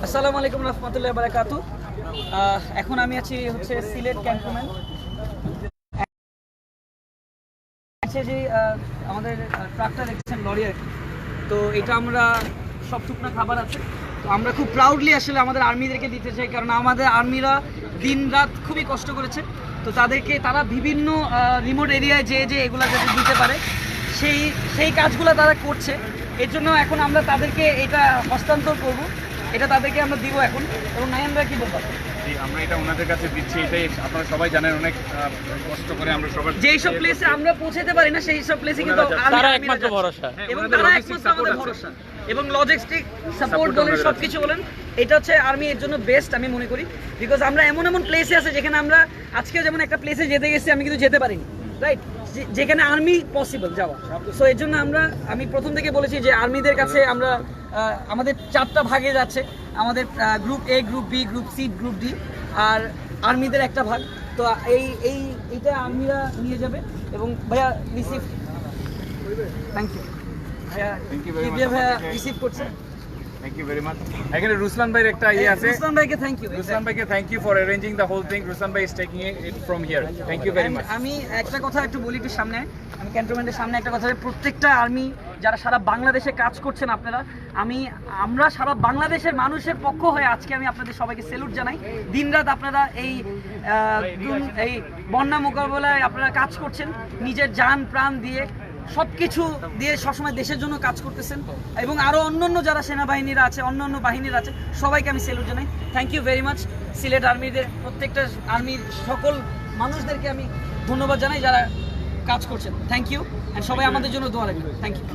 আসসালামু আলাইকুম রহমতুল্লাহি ওয়া বারাকাতুহু। এখন আমি আছি হচ্ছে সিলেট ক্যান্টনমেন্ট। যে আমাদের ট্রাকটা দেখছেন লরি আর কি, তো এটা আমরা সব শুকনো খাবার আছে, তো আমরা খুব প্রাউডলি আসলে আমাদের আর্মিদেরকে দিতে চাই, কারণ আমাদের আর্মিরা দিন রাত খুবই কষ্ট করেছে। তো তারা বিভিন্ন রিমোট এরিয়ায় যে এগুলা যাতে দিতে পারে সেই কাজগুলো তারা করছে। এর জন্য এখন আমরা তাদেরকে এটা হস্তান্তর করব, এটা তাদেরকে আমরা দিব এখন। এবং নাইনরা কি বলবো, আমরা এটা ওনাদের কাছে দিচ্ছি, এটাই আপনারা সবাই জানেন অনেক কষ্ট করে আমরা সবাই যেই সব প্লেসে আমরা পৌঁছাতে পারি না সেই সব প্লেসে কিন্তু তারা একমাত্র ভরসা, এবং তারা একমাত্র আমাদের ভরসা এবং লজিস্টিক সাপোর্ট বলেন সবকিছু বলেন, এটা হচ্ছে আর্মি এর জন্য বেস্ট আমি মনে করি। বিকজ আমরা এমন প্লেসে আছে যেখানে আমরা আজকে যেমন একটা প্লেসে যেতে গেছি আমি কিন্তু যেতে পারিনি, রাইট, যেখানে আর্মি পসিবল যাওয়া। সো এর জন্য আমি প্রথম থেকে বলেছি যে আর্মিদের কাছে আমরা আমাদের 4টা ভাগে যাচ্ছে, আমাদের group A, group B, group C, group D, আর আর্মিদের একটা ভাগ। তো এইটা আর্মিরা নিয়ে যাবে। এবং ভাইয়া রিসিভ, থ্যাংক ইউ ভাইয়া রিসিভ করছে। Thank you very much. এখানে রুসলান ভাইয়ের একটা আছে, রুসলান ভাইকে থ্যাংক ইউ। রুসলান ভাইকে thank you for arranging the whole thing. Ruslan ভাই is taking it from here. Thank you very much. আমি একটা কথা একটু বলি, একটু সামনে আমি ক্যান্টনমেন্টের সামনে একটা কথা, প্রত্যেকটা আর্মি যারা সারা বাংলাদেশে কাজ করছেন আপনারা, আমরা সারা বাংলাদেশের মানুষের পক্ষ হয়ে আজকে আমি আপনাদের সবাইকে স্যালুট জানাই। দিনরাত আপনারা এই বন্যা মোকাবেলায় আপনারা কাজ করছেন, নিজের জান প্রাণ দিয়ে সবকিছু দিয়ে সবসময় দেশের জন্য কাজ করতেছেন। এবং আরো অন্যান্য যারা সেনাবাহিনীরা আছে, অন্যান্য বাহিনীরা আছে, সবাইকে আমি স্যালুট জানাই। Thank you very much. Sylhet আর্মিদের প্রত্যেকটা আর্মির সকল মানুষদেরকে আমি ধন্যবাদ জানাই যারা কাজ করছেন। থ্যাংক ইউ, এন্ড সবাই আমাদের জন্য দোয়া রাখবেন। Thank you.